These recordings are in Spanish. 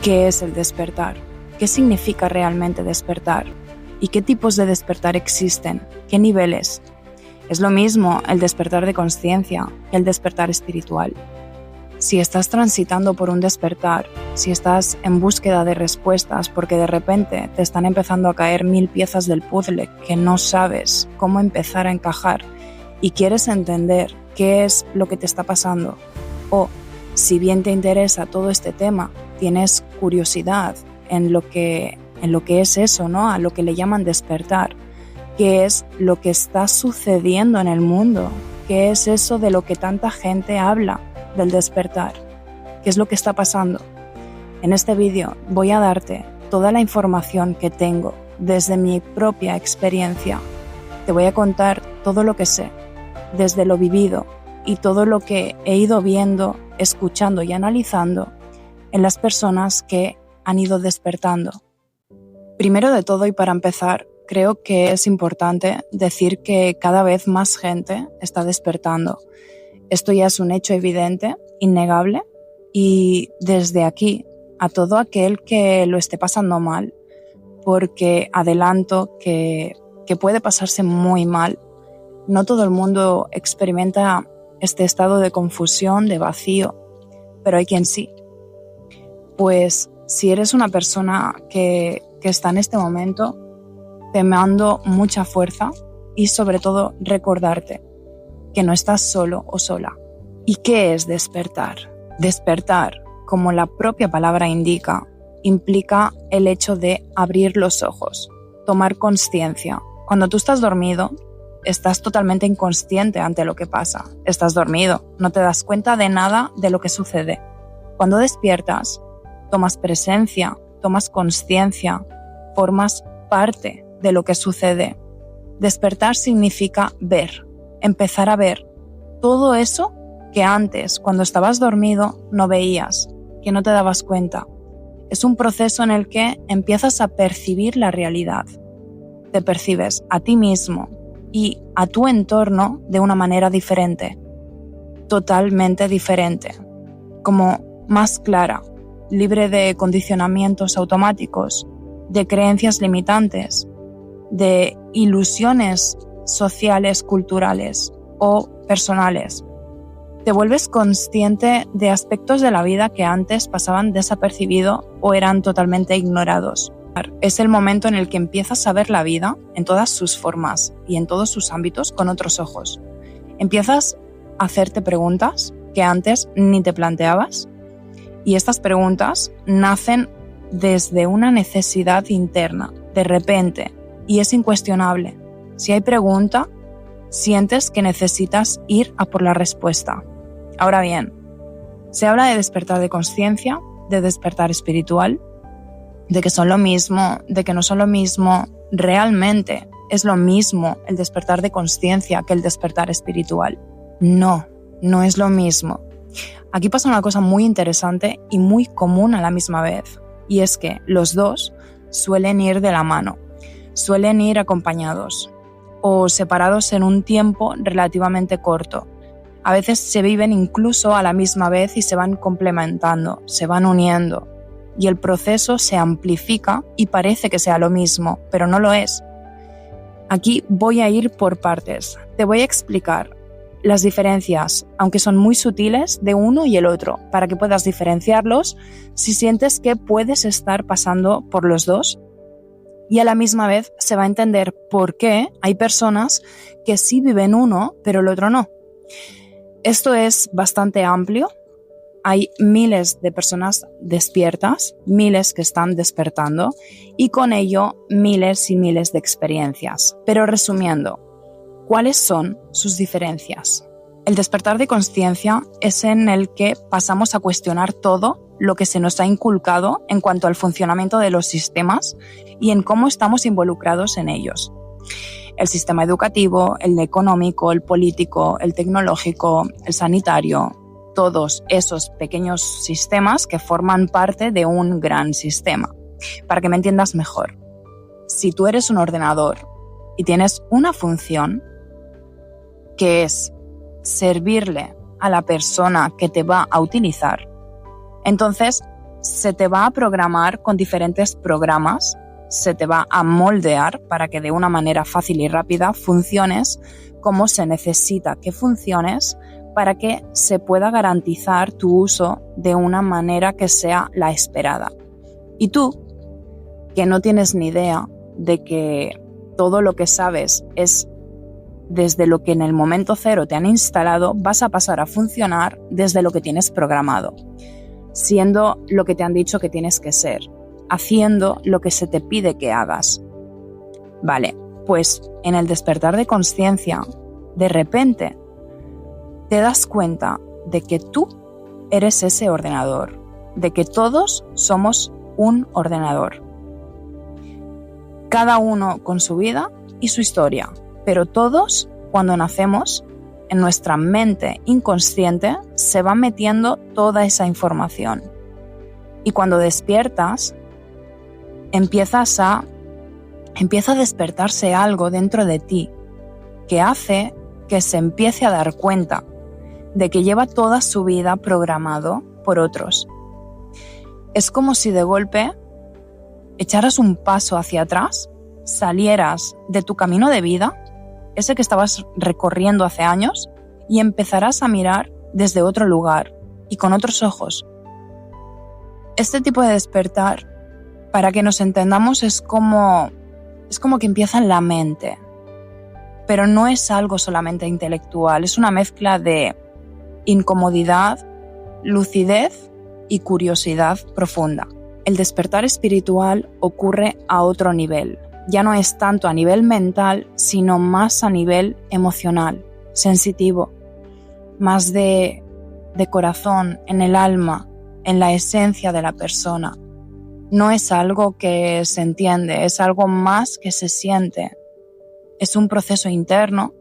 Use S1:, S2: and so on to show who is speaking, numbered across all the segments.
S1: ¿Qué es el despertar? ¿Qué significa realmente despertar? ¿Y qué tipos de despertar existen? ¿Qué niveles? Es lo mismo el despertar de conciencia que el despertar espiritual. Si estás transitando por un despertar, si estás en búsqueda de respuestas porque de repente te están empezando a caer 1000 piezas del puzzle que no sabes cómo empezar a encajar y quieres entender qué es lo que te está pasando, o si bien te interesa todo este tema, tienes curiosidad en lo que es eso, ¿no? A lo que le llaman despertar, qué es lo que está sucediendo en el mundo, qué es eso de lo que tanta gente habla del despertar, qué es lo que está pasando. En este vídeo voy a darte toda la información que tengo desde mi propia experiencia. Te voy a contar todo lo que sé, desde lo vivido y todo lo que he ido viendo, escuchando y analizando en las personas que han ido despertando. Primero de todo y para empezar, creo que es importante decir que cada vez más gente está despertando. Esto ya es un hecho evidente, innegable, y desde aquí a todo aquel que lo esté pasando mal, porque adelanto que puede pasarse muy mal. No todo el mundo experimenta este estado de confusión, de vacío, pero hay quien sí. Pues si eres una persona que está en este momento, te mando mucha fuerza y sobre todo recordarte que no estás solo o sola. ¿Y qué es despertar? Despertar, como la propia palabra indica, implica el hecho de abrir los ojos, tomar conciencia. Cuando tú estás dormido, estás totalmente inconsciente ante lo que pasa. Estás dormido, no te das cuenta de nada de lo que sucede. Cuando despiertas, tomas presencia, tomas conciencia, formas parte de lo que sucede. Despertar significa ver, empezar a ver todo eso que antes, cuando estabas dormido, no veías, que no te dabas cuenta. Es un proceso en el que empiezas a percibir la realidad. Te percibes a ti mismo y a tu entorno de una manera diferente, totalmente diferente, como más clara, libre de condicionamientos automáticos, de creencias limitantes, de ilusiones sociales, culturales o personales. Te vuelves consciente de aspectos de la vida que antes pasaban desapercibido o eran totalmente ignorados. Es el momento en el que empiezas a ver la vida en todas sus formas y en todos sus ámbitos con otros ojos. Empiezas a hacerte preguntas que antes ni te planteabas, y estas preguntas nacen desde una necesidad interna, de repente, y es incuestionable. Si hay pregunta, sientes que necesitas ir a por la respuesta. Ahora bien, se habla de despertar de conciencia, de despertar espiritual, de que son lo mismo, de que no son lo mismo. Realmente es lo mismo el despertar de conciencia que el despertar espiritual. No, no es lo mismo. Aquí pasa una cosa muy interesante y muy común a la misma vez, y es que los dos suelen ir de la mano, suelen ir acompañados o separados en un tiempo relativamente corto. A veces se viven incluso a la misma vez y se van complementando, se van uniendo, y el proceso se amplifica y parece que sea lo mismo, pero no lo es. Aquí voy a ir por partes. Te voy a explicar las diferencias, aunque son muy sutiles, de uno y el otro, para que puedas diferenciarlos si sientes que puedes estar pasando por los dos. Y a la misma vez se va a entender por qué hay personas que sí viven uno, pero el otro no. Esto es bastante amplio. Hay miles de personas despiertas, miles que están despertando, y con ello miles y miles de experiencias. Pero resumiendo, ¿cuáles son sus diferencias? El despertar de conciencia es en el que pasamos a cuestionar todo lo que se nos ha inculcado en cuanto al funcionamiento de los sistemas y en cómo estamos involucrados en ellos. El sistema educativo, el económico, el político, el tecnológico, el sanitario, todos esos pequeños sistemas que forman parte de un gran sistema. Para que me entiendas mejor, si tú eres un ordenador y tienes una función que es servirle a la persona que te va a utilizar, entonces se te va a programar con diferentes programas, se te va a moldear para que de una manera fácil y rápida funciones como se necesita que funciones para que se pueda garantizar tu uso de una manera que sea la esperada. Y tú, que no tienes ni idea de que todo lo que sabes es desde lo que en el momento cero te han instalado, vas a pasar a funcionar desde lo que tienes programado, siendo lo que te han dicho que tienes que ser, haciendo lo que se te pide que hagas. Vale, pues en el despertar de conciencia, de repente te das cuenta de que tú eres ese ordenador, de que todos somos un ordenador. Cada uno con su vida y su historia, pero todos, cuando nacemos, en nuestra mente inconsciente se va metiendo toda esa información. Y cuando despiertas, empieza a despertarse algo dentro de ti que hace que se empiece a dar cuenta de que lleva toda su vida programado por otros. Es como si de golpe echaras un paso hacia atrás, salieras de tu camino de vida, ese que estabas recorriendo hace años, y empezarás a mirar desde otro lugar y con otros ojos. Este tipo de despertar, para que nos entendamos, es como que empieza en la mente, pero no es algo solamente intelectual, es una mezcla de incomodidad, lucidez y curiosidad profunda. El despertar espiritual ocurre a otro nivel. Ya no es tanto a nivel mental, sino más a nivel emocional, sensitivo, más de corazón, en el alma, en la esencia de la persona. No es algo que se entiende, es algo más que se siente. Es un proceso interno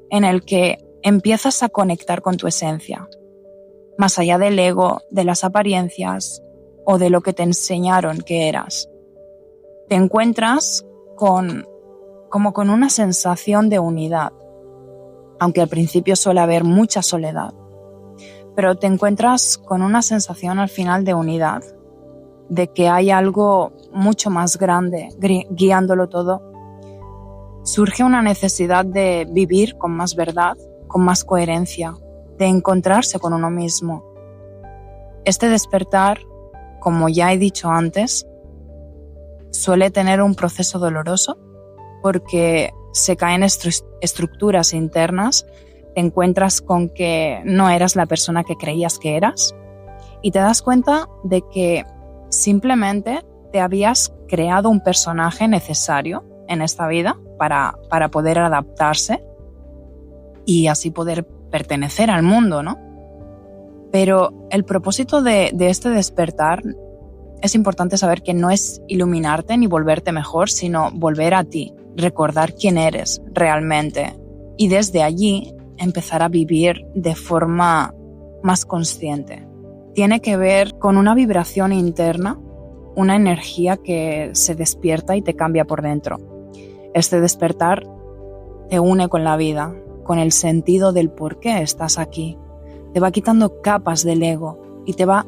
S1: en el que empiezas a conectar con tu esencia, más allá del ego, de las apariencias o de lo que te enseñaron que eras. Te encuentras como con una sensación de unidad, aunque al principio suele haber mucha soledad, pero te encuentras con una sensación al final de unidad, de que hay algo mucho más grande guiándolo todo. Surge una necesidad de vivir con más verdad, con más coherencia, de encontrarse con uno mismo. Este despertar, como ya he dicho antes, suele tener un proceso doloroso porque se caen estructuras internas, te encuentras con que no eras la persona que creías que eras y te das cuenta de que simplemente te habías creado un personaje necesario en esta vida para poder adaptarse y así poder pertenecer al mundo, ¿no? Pero el propósito de este despertar es importante saber que no es iluminarte ni volverte mejor, sino volver a ti, recordar quién eres realmente y desde allí empezar a vivir de forma más consciente. Tiene que ver con una vibración interna, una energía que se despierta y te cambia por dentro. Este despertar te une con la vida, con el sentido del por qué estás aquí. Te va quitando capas del ego y te va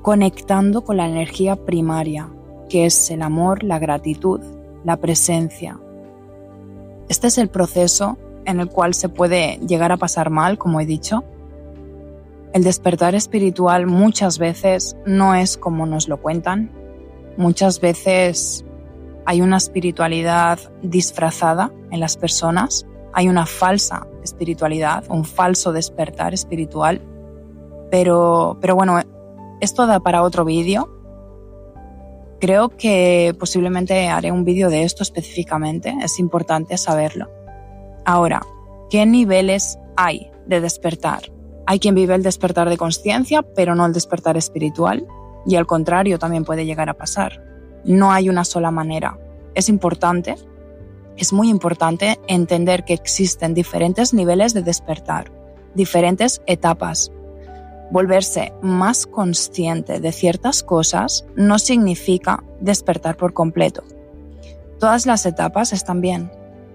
S1: conectando con la energía primaria, que es el amor, la gratitud, la presencia. Este es el proceso en el cual se puede llegar a pasar mal, como he dicho. El despertar espiritual muchas veces no es como nos lo cuentan. Muchas veces hay una espiritualidad disfrazada en las personas, hay una falsa espiritualidad, un falso despertar espiritual, pero bueno, esto da para otro vídeo. Creo que posiblemente haré un vídeo de esto específicamente, es importante saberlo. Ahora, ¿qué niveles hay de despertar? Hay quien vive el despertar de conciencia, pero no el despertar espiritual, y al contrario también puede llegar a pasar. No hay una sola manera. Es muy importante entender que existen diferentes niveles de despertar, diferentes etapas. Volverse más consciente de ciertas cosas no significa despertar por completo. Todas las etapas están bien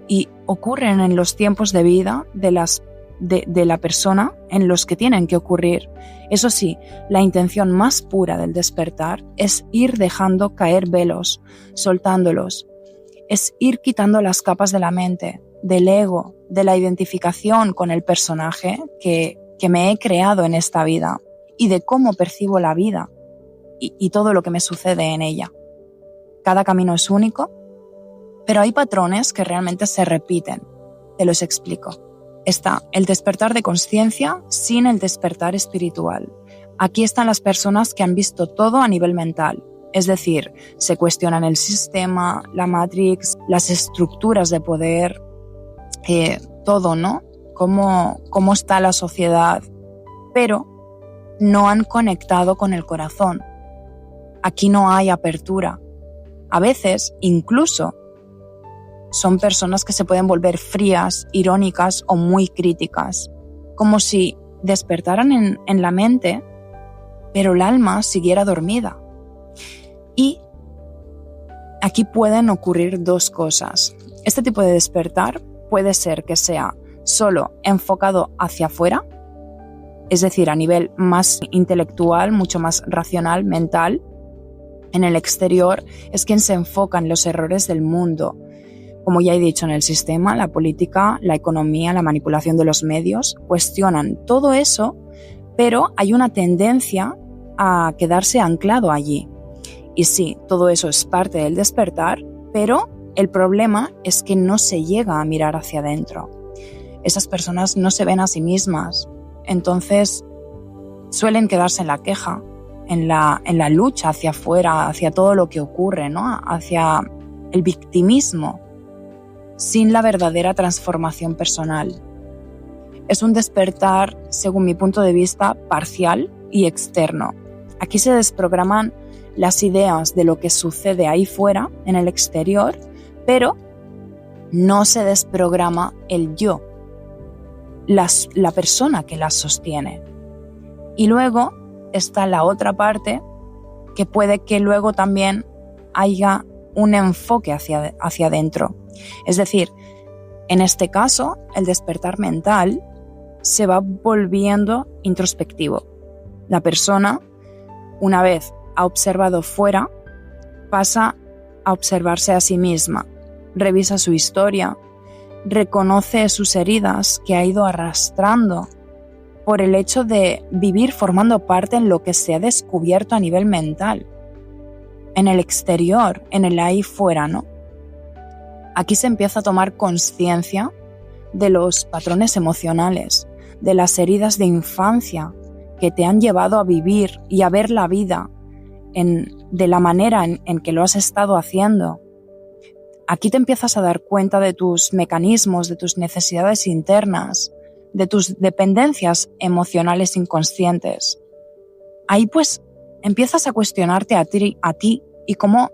S1: y ocurren en los tiempos de vida de las de la persona en los que tienen que ocurrir. Eso sí, la intención más pura del despertar es ir dejando caer velos, soltándolos. Es ir quitando las capas de la mente, del ego, de la identificación con el personaje que me he creado en esta vida y de cómo percibo la vida y todo lo que me sucede en ella. Cada camino es único, pero hay patrones que realmente se repiten. Te los explico. Está el despertar de conciencia sin el despertar espiritual. Aquí están las personas que han visto todo a nivel mental. Es decir, se cuestionan el sistema, la matrix, las estructuras de poder, todo, ¿no? Cómo está la sociedad, pero no han conectado con el corazón. Aquí no hay apertura. A veces, incluso, son personas que se pueden volver frías, irónicas o muy críticas, como si despertaran en la mente, pero el alma siguiera dormida. Y aquí pueden ocurrir dos cosas. Este tipo de despertar puede ser que sea solo enfocado hacia afuera, es decir, a nivel más intelectual, mucho más racional, mental. En el exterior es quien se enfoca en los errores del mundo, como ya he dicho, en el sistema, la política, la economía, la manipulación de los medios. Cuestionan todo eso, pero hay una tendencia a quedarse anclado allí. Y sí, todo eso es parte del despertar, pero el problema es que no se llega a mirar hacia adentro. Esas personas no se ven a sí mismas, entonces suelen quedarse en la queja, en la lucha hacia afuera, hacia todo lo que ocurre, ¿no? Hacia el victimismo, sin la verdadera transformación personal. Es un despertar, según mi punto de vista, parcial y externo. Aquí se desprograman las ideas de lo que sucede ahí fuera, en el exterior, pero no se desprograma el yo, la persona que las sostiene. Y luego está la otra parte, que puede que luego también haya un enfoque hacia adentro. Es decir, en este caso, el despertar mental se va volviendo introspectivo. La persona, una vez ha observado fuera, pasa a observarse a sí misma, revisa su historia, reconoce sus heridas que ha ido arrastrando por el hecho de vivir formando parte en lo que se ha descubierto a nivel mental, en el exterior, en el ahí fuera, ¿no? Aquí se empieza a tomar conciencia de los patrones emocionales, de las heridas de infancia que te han llevado a vivir y a ver la vida de la manera en que lo has estado haciendo. Aquí te empiezas a dar cuenta de tus mecanismos, de tus necesidades internas, de tus dependencias emocionales inconscientes. Ahí pues empiezas a cuestionarte a ti y cómo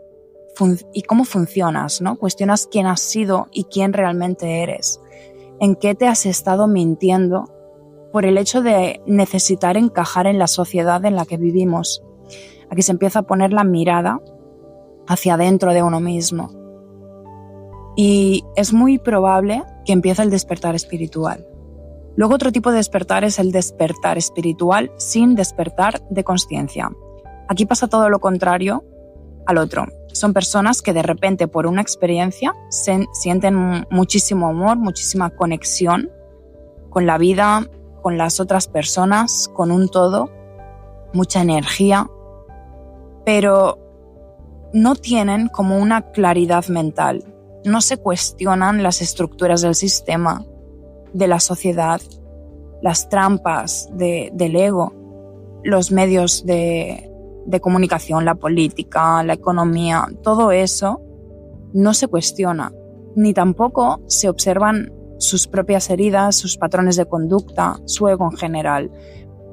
S1: funcionas, ¿no? Cuestionas quién has sido y quién realmente eres. En qué te has estado mintiendo por el hecho de necesitar encajar en la sociedad en la que vivimos. Aquí se empieza a poner la mirada hacia adentro de uno mismo. Y es muy probable que empiece el despertar espiritual. Luego otro tipo de despertar es el despertar espiritual sin despertar de conciencia. Aquí pasa todo lo contrario al otro. Son personas que de repente por una experiencia sienten muchísimo amor, muchísima conexión con la vida, con las otras personas, con un todo, mucha energía, pero no tienen como una claridad mental. No se cuestionan las estructuras del sistema, de la sociedad, las trampas del ego, los medios de comunicación, la política, la economía, todo eso no se cuestiona, ni tampoco se observan sus propias heridas, sus patrones de conducta, su ego en general.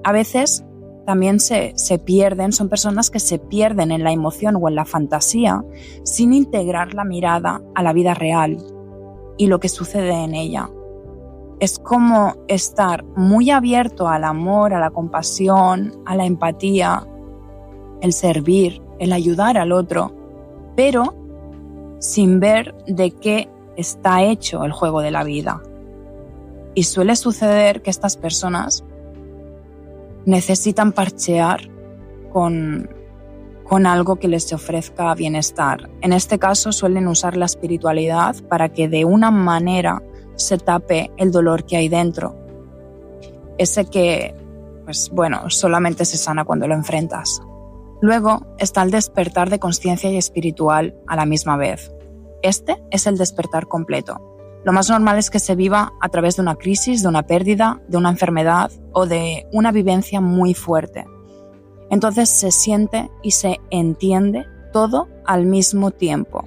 S1: A veces también se pierden, son personas que se pierden en la emoción o en la fantasía sin integrar la mirada a la vida real y lo que sucede en ella. Es como estar muy abierto al amor, a la compasión, a la empatía, el servir, el ayudar al otro, pero sin ver de qué está hecho el juego de la vida. Y suele suceder que estas personas necesitan parchear con algo que les ofrezca bienestar. En este caso suelen usar la espiritualidad para que de una manera se tape el dolor que hay dentro. Ese que, solamente se sana cuando lo enfrentas. Luego está el despertar de consciencia y espiritual a la misma vez. Este es el despertar completo. Lo más normal es que se viva a través de una crisis, de una pérdida, de una enfermedad o de una vivencia muy fuerte. Entonces se siente y se entiende todo al mismo tiempo.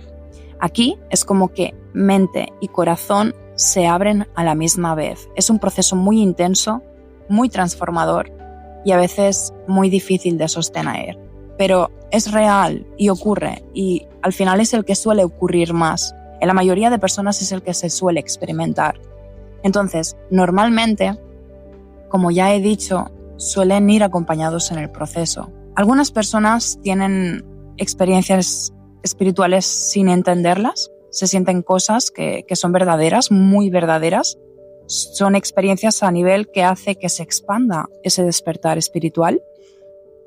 S1: Aquí es como que mente y corazón se abren a la misma vez. Es un proceso muy intenso, muy transformador y a veces muy difícil de sostener. Pero es real y ocurre, y al final es el que suele ocurrir más. En la mayoría de personas es el que se suele experimentar. Entonces, normalmente, como ya he dicho, suelen ir acompañados en el proceso. Algunas personas tienen experiencias espirituales sin entenderlas, se sienten cosas que son verdaderas, muy verdaderas. Son experiencias a nivel que hace que se expanda ese despertar espiritual,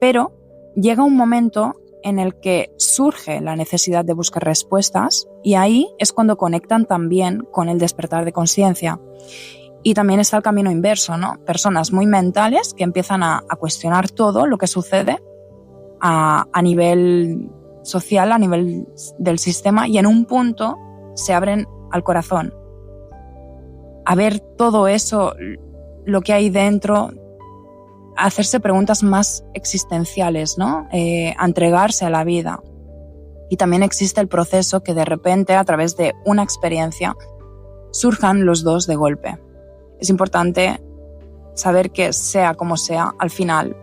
S1: pero llega un momento en el que surge la necesidad de buscar respuestas y ahí es cuando conectan también con el despertar de conciencia. Y también está el camino inverso, ¿no? Personas muy mentales que empiezan a cuestionar todo lo que sucede a nivel social, a nivel del sistema, y en un punto se abren al corazón a ver todo eso, lo que hay dentro, a hacerse preguntas más existenciales, ¿no? A entregarse a la vida. Y también existe el proceso que de repente, a través de una experiencia, surjan los dos de golpe. Es importante saber que, sea como sea, al final,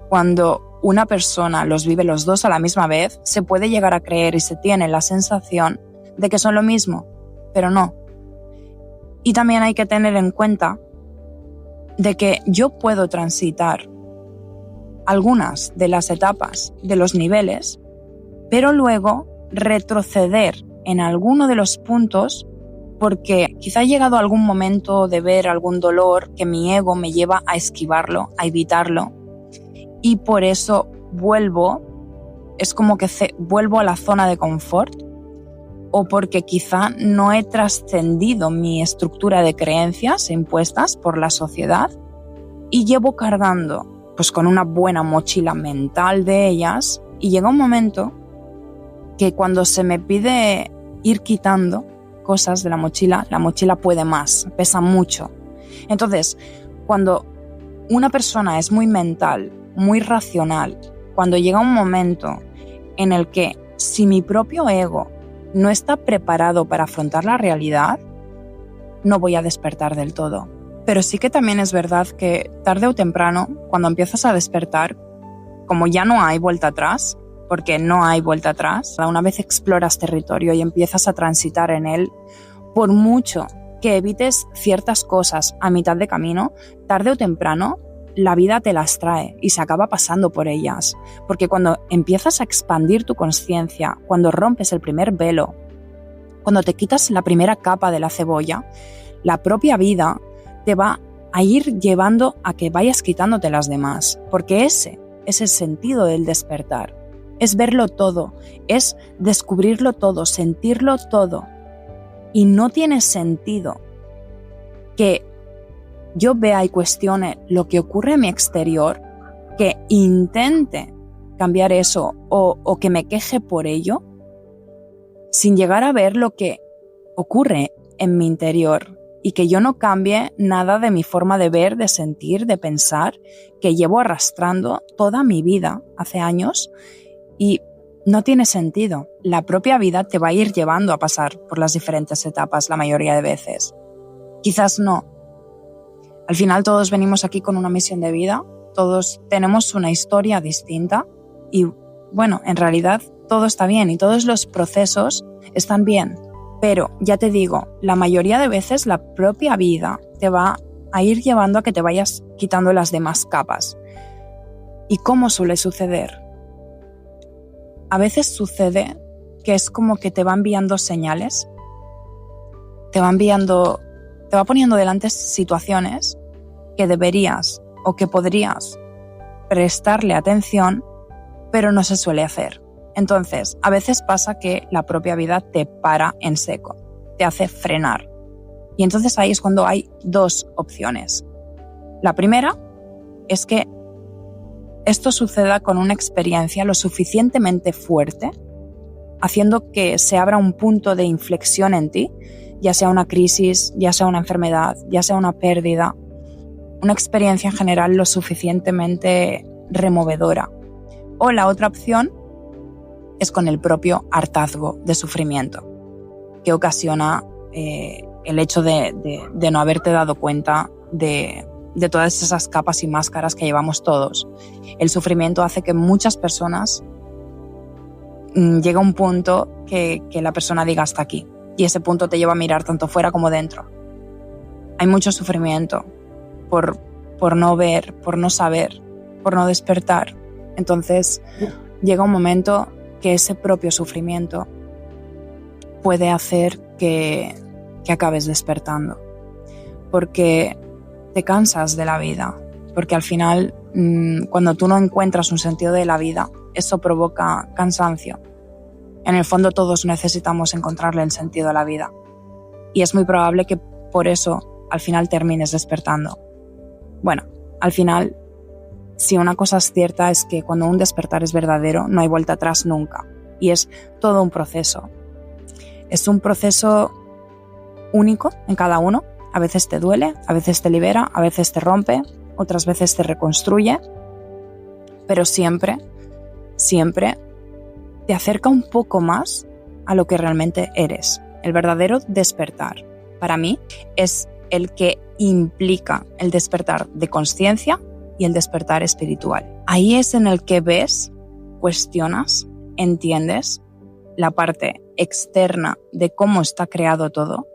S1: cuando una persona los vive los dos a la misma vez, se puede llegar a creer y se tiene la sensación de que son lo mismo, pero no. Y también hay que tener en cuenta de que yo puedo transitar algunas de las etapas de los niveles, pero luego retroceder en alguno de los puntos porque quizá ha llegado algún momento de ver algún dolor que mi ego me lleva a esquivarlo, a evitarlo, y por eso vuelvo, es como que vuelvo a la zona de confort, o porque quizá no he trascendido mi estructura de creencias impuestas por la sociedad y llevo cargando pues con una buena mochila mental de ellas, y llega un momento que cuando se me pide ir quitando cosas de la mochila puede más, pesa mucho. Entonces, cuando una persona es muy mental, muy racional, cuando llega un momento en el que si mi propio ego no está preparado para afrontar la realidad, no voy a despertar del todo. Pero sí que también es verdad que tarde o temprano, cuando empiezas a despertar, como ya no hay vuelta atrás, porque no hay vuelta atrás, una vez exploras territorio y empiezas a transitar en él, por mucho que evites ciertas cosas a mitad de camino, tarde o temprano la vida te las trae y se acaba pasando por ellas. Porque cuando empiezas a expandir tu consciencia, cuando rompes el primer velo, cuando te quitas la primera capa de la cebolla, la propia vida te va a ir llevando a que vayas quitándote las demás. Porque ese es el sentido del despertar. Es verlo todo, es descubrirlo todo, sentirlo todo. Y no tiene sentido que yo vea y cuestione lo que ocurre en mi exterior, que intente cambiar eso o que me queje por ello, sin llegar a ver lo que ocurre en mi interior y que yo no cambie nada de mi forma de ver, de sentir, de pensar, que llevo arrastrando toda mi vida hace años, y no tiene sentido. La propia vida te va a ir llevando a pasar por las diferentes etapas la mayoría de veces. Quizás no. Al final todos venimos aquí con una misión de vida, todos tenemos una historia distinta y bueno, en realidad todo está bien y todos los procesos están bien. Pero ya te digo, la mayoría de veces la propia vida te va a ir llevando a que te vayas quitando las demás capas. ¿Y cómo suele suceder? A veces sucede que es como que te va enviando señales, te va enviando te va poniendo delante situaciones que deberías o que podrías prestarle atención, pero no se suele hacer. Entonces, a veces pasa que la propia vida te para en seco, te hace frenar. Y entonces ahí es cuando hay dos opciones. La primera es que esto suceda con una experiencia lo suficientemente fuerte, haciendo que se abra un punto de inflexión en ti, ya sea una crisis, ya sea una enfermedad, ya sea una pérdida, una experiencia en general lo suficientemente removedora. O la otra opción es con el propio hartazgo de sufrimiento, que ocasiona el hecho de no haberte dado cuenta de todas esas capas y máscaras que llevamos todos. El sufrimiento hace que muchas personas llegue a un punto que la persona diga hasta aquí, y ese punto te lleva a mirar tanto fuera como dentro. Hay mucho sufrimiento por no ver, por no saber, por no despertar. Entonces llega un momento que ese propio sufrimiento puede hacer que acabes despertando, porque te cansas de la vida, porque al final cuando tú no encuentras un sentido de la vida, eso provoca cansancio. En el fondo todos necesitamos encontrarle el sentido a la vida, y es muy probable que por eso al final termines despertando. Bueno, al final, si una cosa es cierta es que cuando un despertar es verdadero, no hay vuelta atrás nunca, y es todo un proceso. Es un proceso único en cada uno. A veces te duele, a veces te libera, a veces te rompe, otras veces te reconstruye, pero siempre, siempre te acerca un poco más a lo que realmente eres. El verdadero despertar, para mí, es el que implica el despertar de conciencia y el despertar espiritual. Ahí es en el que ves, cuestionas, entiendes la parte externa de cómo está creado todo,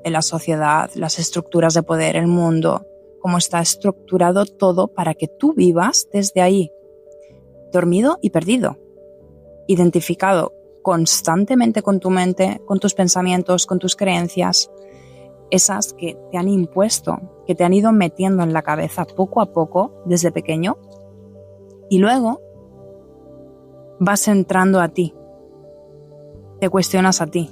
S1: en la sociedad, las estructuras de poder, el mundo, cómo está estructurado todo para que tú vivas desde ahí, dormido y perdido, identificado constantemente con tu mente, con tus pensamientos, con tus creencias, esas que te han impuesto, que te han ido metiendo en la cabeza poco a poco desde pequeño, y luego vas entrando a ti, te cuestionas a ti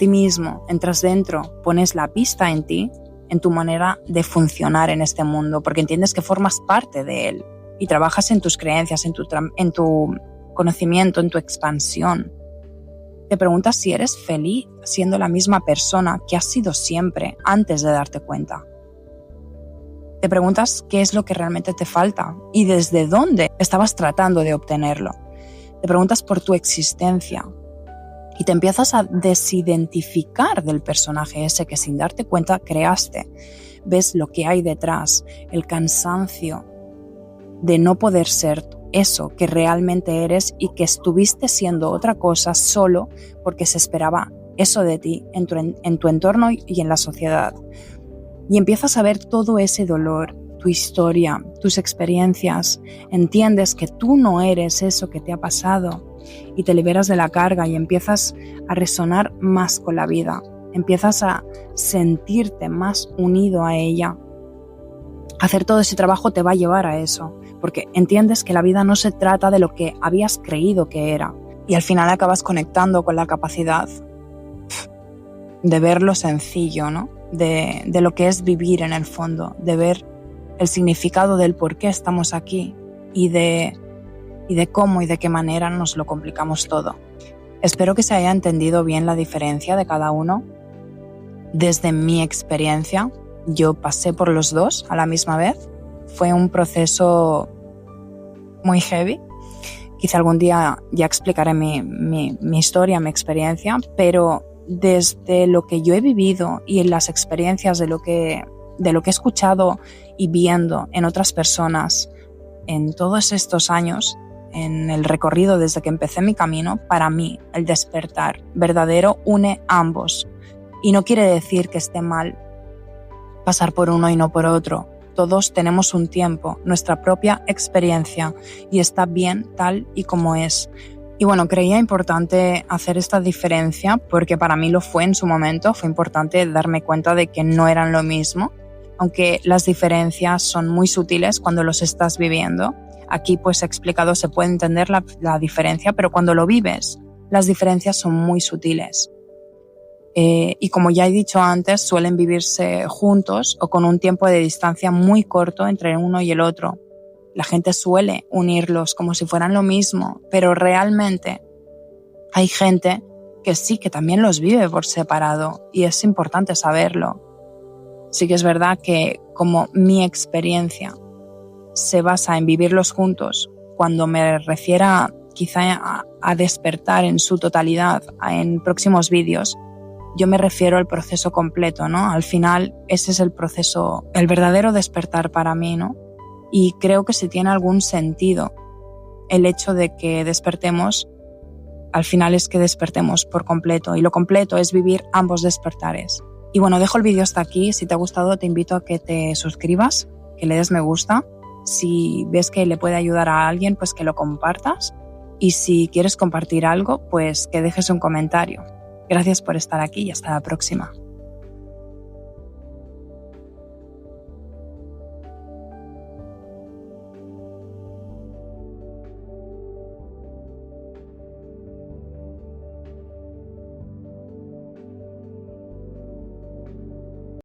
S1: mismo, entras dentro, pones la vista en ti, en tu manera de funcionar en este mundo, porque entiendes que formas parte de él y trabajas en tus creencias, en tu conocimiento, en tu expansión. Te preguntas si eres feliz siendo la misma persona que has sido siempre antes de darte cuenta. Te preguntas qué es lo que realmente te falta y desde dónde estabas tratando de obtenerlo. Te preguntas por tu existencia y te empiezas a desidentificar del personaje ese que sin darte cuenta creaste. Ves lo que hay detrás, el cansancio de no poder ser eso que realmente eres y que estuviste siendo otra cosa solo porque se esperaba eso de ti en tu entorno y en la sociedad. Y empiezas a ver todo ese dolor, tu historia, tus experiencias. Entiendes que tú no eres eso que te ha pasado y te liberas de la carga y empiezas a resonar más con la vida. Empiezas a sentirte más unido a ella. Hacer todo ese trabajo te va a llevar a eso, porque entiendes que la vida no se trata de lo que habías creído que era, y al final acabas conectando con la capacidad de ver lo sencillo, ¿no? De lo que es vivir en el fondo, de ver el significado del por qué estamos aquí y de cómo y de qué manera nos lo complicamos todo. Espero que se haya entendido bien la diferencia de cada uno. Desde mi experiencia, yo pasé por los dos a la misma vez. Fue un proceso muy heavy. Quizá algún día ya explicaré mi historia, mi experiencia, pero desde lo que yo he vivido y en las experiencias de lo que he escuchado y viendo en otras personas en todos estos años, en el recorrido desde que empecé mi camino, para mí el despertar verdadero une ambos. Y no quiere decir que esté mal pasar por uno y no por otro. Todos tenemos un tiempo, nuestra propia experiencia, y está bien tal y como es. Y bueno, creía importante hacer esta diferencia porque para mí lo fue en su momento, fue importante darme cuenta de que no eran lo mismo, aunque las diferencias son muy sutiles cuando los estás viviendo. Aquí pues explicado se puede entender la diferencia, pero cuando lo vives, las diferencias son muy sutiles. Y como ya he dicho antes, suelen vivirse juntos o con un tiempo de distancia muy corto entre uno y el otro. La gente suele unirlos como si fueran lo mismo, pero realmente hay gente que sí, que también los vive por separado y es importante saberlo. Sí que es verdad que como mi experiencia se basa en vivirlos juntos, cuando me refiera quizá a despertar en su totalidad en próximos vídeos, yo me refiero al proceso completo, ¿no? Al final ese es el proceso, el verdadero despertar para mí, ¿no? Y creo que si tiene algún sentido el hecho de que despertemos, al final es que despertemos por completo. Y lo completo es vivir ambos despertares. Y bueno, dejo el vídeo hasta aquí. Si te ha gustado, te invito a que te suscribas, que le des me gusta. Si ves que le puede ayudar a alguien, pues que lo compartas. Y si quieres compartir algo, pues que dejes un comentario. Gracias por estar aquí y hasta la próxima.